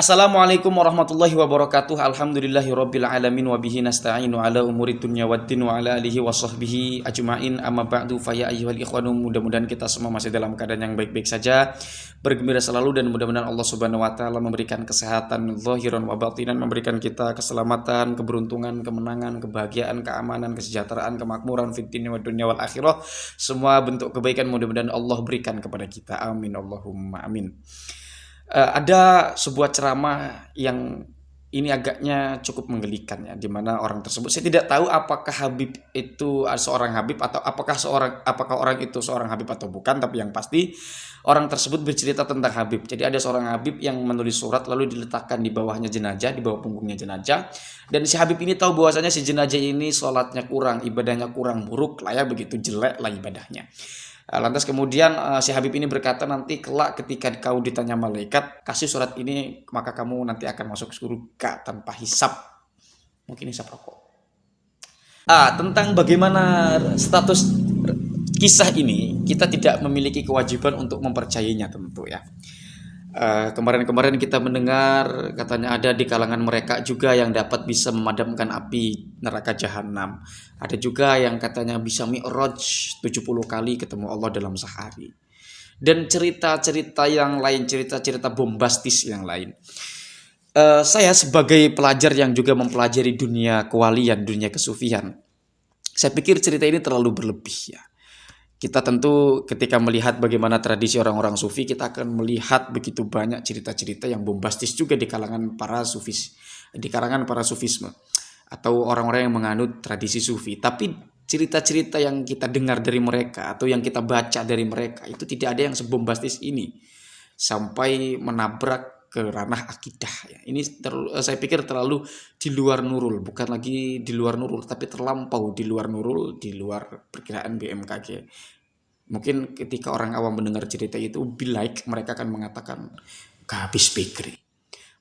Assalamualaikum warahmatullahi wabarakatuh. Alhamdulillahirabbil alamin wa bihi nasta'inu ala umuri dunya waddin wa ala alihi wa sahbihi ajmain. Amma ba'du fa ya ayyuhal ikhwanu, mudah-mudahan kita semua masih dalam keadaan yang baik-baik saja, bergembira selalu, dan mudah-mudahan Allah Subhanahu wa taala memberikan kesehatan zahiran wa batinan, memberikan kita keselamatan, keberuntungan, kemenangan, kebahagiaan, keamanan, kesejahteraan, kemakmuran fid dunya wad dunya wal akhirah. Semua bentuk kebaikan mudah-mudahan Allah berikan kepada kita. Amin Allahumma amin. Ada sebuah ceramah yang ini agaknya cukup menggelikan ya, di mana orang tersebut, saya tidak tahu apakah Habib itu seorang Habib atau apakah orang itu seorang Habib atau bukan, tapi yang pasti orang tersebut bercerita tentang Habib. Jadi ada seorang Habib yang menulis surat lalu diletakkan di bawahnya jenazah, di bawah punggungnya jenazah, dan si Habib ini tahu bahwasanya si jenazah ini sholatnya kurang, ibadahnya kurang, buruk lah ya, begitu jelek lah ibadahnya. Lantas kemudian si Habib ini berkata, nanti kelak ketika kau ditanya malaikat, kasih surat ini maka kamu nanti akan masuk surga tanpa hisab. Mungkin hisab rokok. Tentang bagaimana status kisah ini, kita tidak memiliki kewajiban untuk mempercayainya tentu ya. Kemarin kita mendengar katanya ada di kalangan mereka juga yang dapat bisa memadamkan api neraka jahanam. Ada juga yang katanya bisa mi'raj 70 kali ketemu Allah dalam sehari. Dan cerita-cerita yang lain, cerita-cerita bombastis yang lain. Saya sebagai pelajar yang juga mempelajari dunia kewalian, dunia kesufian, saya pikir cerita ini terlalu berlebih ya. Kita tentu ketika melihat bagaimana tradisi orang-orang sufi, kita akan melihat begitu banyak cerita-cerita yang bombastis juga di kalangan para sufis, di kalangan para sufisme atau orang-orang yang menganut tradisi sufi. Tapi cerita-cerita yang kita dengar dari mereka atau yang kita baca dari mereka itu tidak ada yang sebombastis ini sampai menabrak ke ranah akidah ya. Ini saya pikir terlalu di luar nurul, bukan lagi di luar nurul tapi terlampau di luar nurul, di luar perkiraan BMKG. Mungkin ketika orang awam mendengar cerita itu, mereka akan mengatakan habis pikir.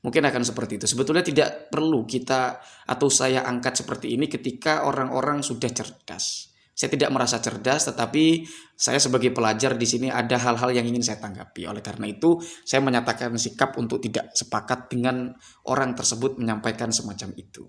Mungkin akan seperti itu. Sebetulnya tidak perlu kita atau saya angkat seperti ini ketika orang-orang sudah cerdas. Saya tidak merasa cerdas, tetapi saya sebagai pelajar di sini ada hal-hal yang ingin saya tanggapi. Oleh karena itu, saya menyatakan sikap untuk tidak sepakat dengan orang tersebut menyampaikan semacam itu.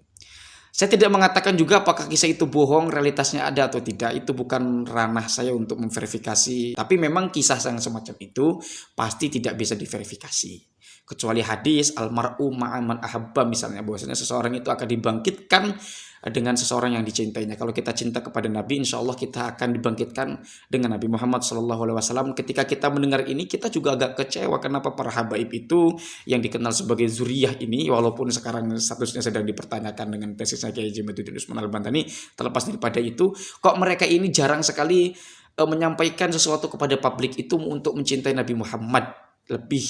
Saya tidak mengatakan juga apakah kisah itu bohong, realitasnya ada atau tidak. Itu bukan ranah saya untuk memverifikasi. Tapi memang kisah yang semacam itu pasti tidak bisa diverifikasi. Kecuali hadis almar'u ma'aman ahabba misalnya, bahwasanya seseorang itu akan dibangkitkan dengan seseorang yang dicintainya. Kalau kita cinta kepada Nabi, insya Allah kita akan dibangkitkan dengan Nabi Muhammad SAW. Ketika kita mendengar ini, kita juga agak kecewa kenapa para habaib itu yang dikenal sebagai zuriyah ini, walaupun sekarang statusnya sedang dipertanyakan dengan tesisnya Kiai Haji Muhyiddin Usman Al-Bantani, terlepas daripada itu, kok mereka ini jarang sekali menyampaikan sesuatu kepada publik itu untuk mencintai Nabi Muhammad. Lebih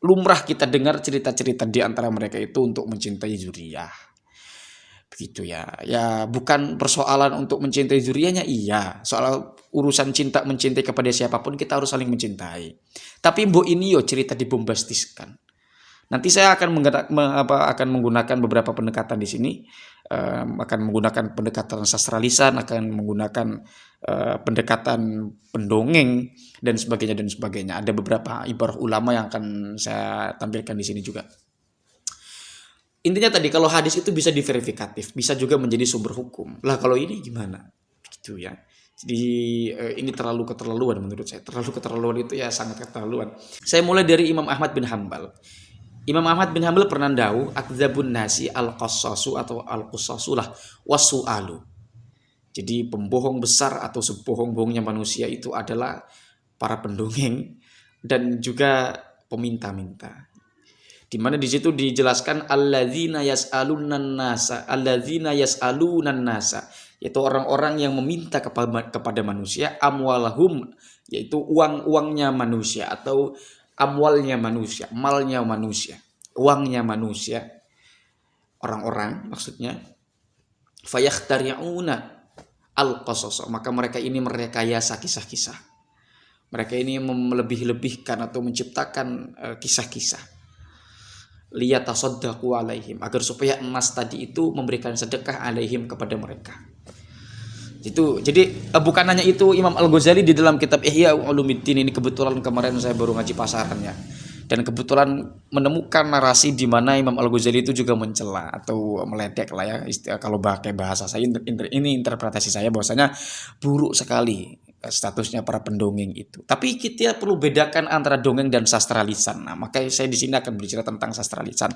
lumrah kita dengar cerita-cerita di antara mereka itu untuk mencintai zuriyah. Begitu ya. Ya bukan persoalan untuk mencintai zuriyahnya, iya. Soal urusan cinta mencintai kepada siapapun kita harus saling mencintai. Tapi mbok ini cerita dibombastiskan. Nanti saya akan menggunakan beberapa pendekatan di sini. Akan menggunakan pendekatan sastra lisan, akan menggunakan pendekatan pendongeng dan sebagainya. Ada beberapa ibarah ulama yang akan saya tampilkan di sini juga. Intinya tadi, kalau hadis itu bisa diverifikatif, bisa juga menjadi sumber hukum. Lah kalau ini gimana? Gitu ya. Jadi ini terlalu keterlaluan menurut saya. Terlalu keterlaluan itu ya, sangat keterlaluan. Saya mulai dari Imam Ahmad bin Hanbal. Imam Ahmad bin Hanbal pernah tahu akdzabun nasi al-qassasu atau al-qussasulah wasu'alu. Jadi pembohong besar atau sebohong-bohongnya manusia itu adalah para pendongeng dan juga peminta-minta. Di mana di situ dijelaskan alladzina yas'alunan nasa, yaitu orang-orang yang meminta kepada manusia amwalahum, yaitu uang-uangnya manusia atau amwalnya manusia, malnya manusia, uangnya manusia, orang-orang maksudnya. Fayakhtari'una al-qasas, maka mereka ini merekayasa kisah-kisah. Mereka ini melebih-lebihkan atau menciptakan kisah-kisah. Liyatasaddaqu alaihim, agar supaya emas tadi itu memberikan sedekah alaihim kepada mereka. Itu jadi bukan hanya itu, Imam Al-Ghazali di dalam kitab Ihya Ulumuddin, ini kebetulan kemarin saya baru ngaji pasarannya. Dan kebetulan menemukan narasi di mana Imam Al-Ghazali itu juga mencela atau meledek lah ya, kalau pakai bahasa saya ini interpretasi saya bahwasanya buruk sekali statusnya para pendongeng itu. Tapi kita perlu bedakan antara dongeng dan sastra lisan. Nah, makanya saya di sini akan berbicara tentang sastra lisan.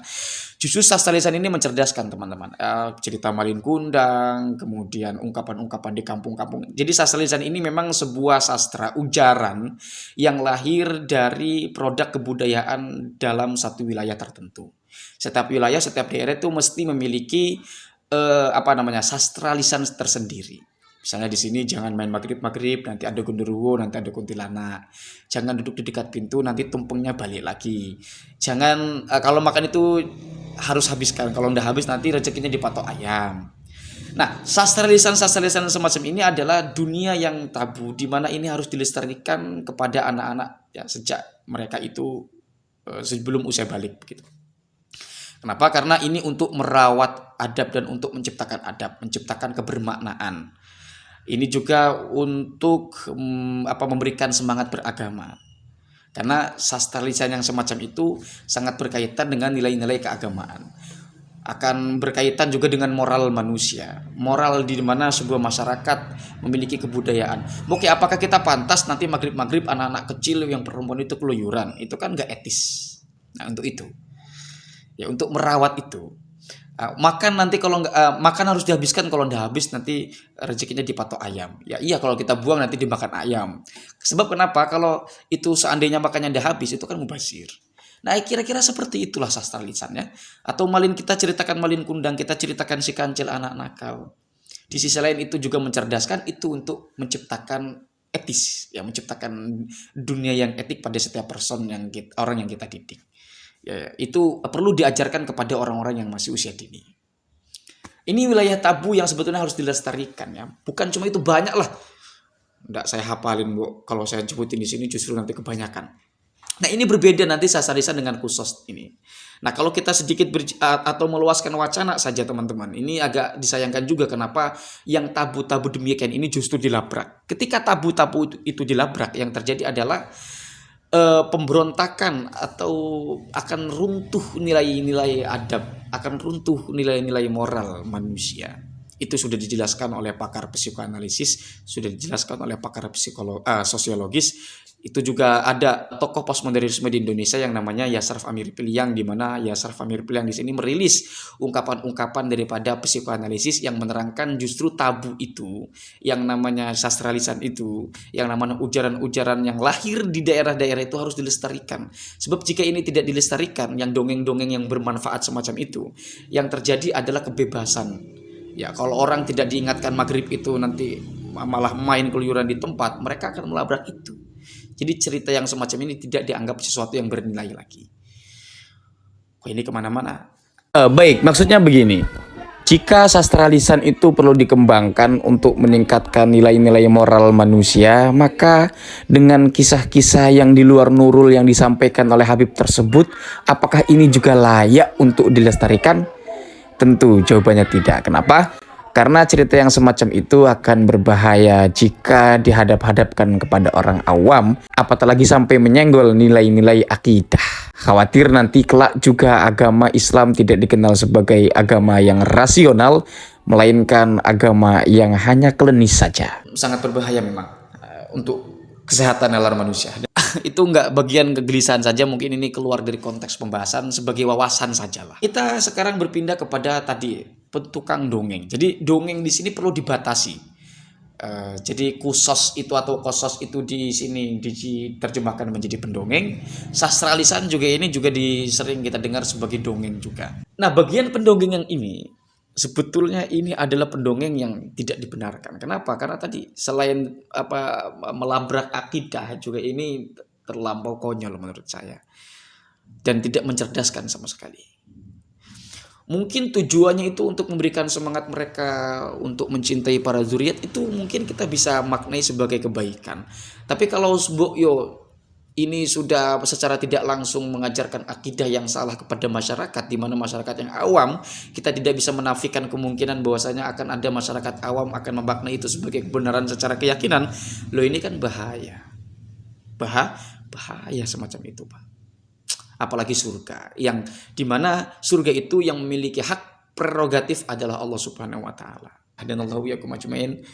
Justru sastra lisan ini mencerdaskan teman-teman. Cerita Malin Kundang, kemudian ungkapan-ungkapan di kampung-kampung. Jadi sastra lisan ini memang sebuah sastra ujaran yang lahir dari produk kebudayaan dalam satu wilayah tertentu. Setiap wilayah, setiap daerah itu mesti memiliki sastra lisan tersendiri. Misalnya di sini jangan main maghrib, nanti ada genderuwo, nanti ada kuntilanak. Jangan duduk di dekat pintu, nanti tumpengnya balik lagi. Jangan kalau makan itu harus habiskan, kalau udah habis nanti rezekinya dipatok ayam. Nah, sastra lisan semacam ini adalah dunia yang tabu, di mana ini harus dilestarikan kepada anak-anak ya sejak mereka itu sebelum usia balik begitu. Kenapa? Karena ini untuk merawat adab dan untuk menciptakan adab, menciptakan kebermaknaan. Ini juga untuk memberikan semangat beragama. Karena sastra lisan yang semacam itu sangat berkaitan dengan nilai-nilai keagamaan. Akan berkaitan juga dengan moral manusia. Moral di mana sebuah masyarakat memiliki kebudayaan. Oke, apakah kita pantas nanti maghrib-maghrib anak-anak kecil yang perempuan itu keluyuran? Itu kan gak etis. Nah, untuk itu. Ya, untuk merawat itu. Makan nanti kalau makan harus dihabiskan, kalau nggak habis nanti rezekinya dipatok ayam. Ya iya, kalau kita buang nanti dimakan ayam. Sebab kenapa? Kalau itu seandainya makannya nggak habis itu kan mubazir. Nah, kira-kira seperti itulah sastra lisannya. Atau kita ceritakan Malin Kundang, kita ceritakan si kancil anak nakal. Di sisi lain itu juga mencerdaskan, itu untuk menciptakan etis, ya, menciptakan dunia yang etik pada setiap orang yang kita didik. Ya, itu perlu diajarkan kepada orang-orang yang masih usia dini. Ini wilayah tabu yang sebetulnya harus dilestarikan ya. Bukan cuma itu, banyak lah. Nggak saya hafalin, Bu. Kalau saya sebutin di sini justru nanti kebanyakan. Nah, ini berbeda nanti sastra lisan dengan khusus ini. Nah, kalau kita sedikit atau meluaskan wacana saja teman-teman, ini agak disayangkan juga kenapa yang tabu-tabu demikian ini justru dilabrak. Ketika tabu-tabu itu dilabrak, yang terjadi adalah pemberontakan atau akan runtuh nilai-nilai adab, akan runtuh nilai-nilai moral manusia. Itu sudah dijelaskan oleh pakar psikoanalisis, sudah dijelaskan oleh pakar sosiologis. Itu juga ada tokoh postmodernisme di Indonesia yang namanya Yasraf Amir Piliang, di mana Yasraf Amir Piliang di sini merilis ungkapan-ungkapan daripada psikoanalisis yang menerangkan justru tabu itu, yang namanya sastra lisan itu, yang namanya ujaran-ujaran yang lahir di daerah-daerah itu harus dilestarikan. Sebab jika ini tidak dilestarikan, yang dongeng-dongeng yang bermanfaat semacam itu, yang terjadi adalah kebebasan. Ya, kalau orang tidak diingatkan maghrib itu nanti malah main keluyuran di tempat, mereka akan melabrak itu. Jadi cerita yang semacam ini tidak dianggap sesuatu yang bernilai lagi. Ini kemana-mana. Baik, maksudnya begini. Jika sastra lisan itu perlu dikembangkan untuk meningkatkan nilai-nilai moral manusia, maka dengan kisah-kisah yang di luar Nurul yang disampaikan oleh Habib tersebut, apakah ini juga layak untuk dilestarikan? Tentu jawabannya tidak. Kenapa? Karena cerita yang semacam itu akan berbahaya jika dihadap-hadapkan kepada orang awam, apalagi sampai menyenggol nilai-nilai akidah. Khawatir nanti kelak juga agama Islam tidak dikenal sebagai agama yang rasional, melainkan agama yang hanya klinis saja. Sangat berbahaya memang untuk kesehatan nalar manusia. Itu nggak bagian kegelisahan saja, mungkin ini keluar dari konteks pembahasan, sebagai wawasan sajalah. Kita sekarang berpindah kepada tadi tukang dongeng. Jadi dongeng di sini perlu dibatasi. Jadi kusos itu atau kosos itu di sini diterjemahkan menjadi pendongeng. Sastra lisan juga ini juga sering kita dengar sebagai dongeng juga. Nah, bagian pendongeng yang ini sebetulnya ini adalah pendongeng yang tidak dibenarkan. Kenapa? Karena tadi selain melabrak akidah juga ini terlampau konyol menurut saya dan tidak mencerdaskan sama sekali. Mungkin tujuannya itu untuk memberikan semangat mereka untuk mencintai para zuriat, itu mungkin kita bisa maknai sebagai kebaikan. Tapi kalau ini sudah secara tidak langsung mengajarkan akidah yang salah kepada masyarakat, di mana masyarakat yang awam, kita tidak bisa menafikan kemungkinan bahwasanya akan ada masyarakat awam akan memaknai itu sebagai kebenaran secara keyakinan. Ini kan bahaya. Bahaya semacam itu, Pak. apalagi surga, yang dimana surga itu yang memiliki hak prerogatif adalah Allah Subhanahu wa taala. Hadanallahu yakum ajmain.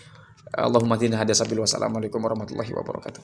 Allahumma hdina hada sabil. Wassalamualaikum warahmatullahi wabarakatuh.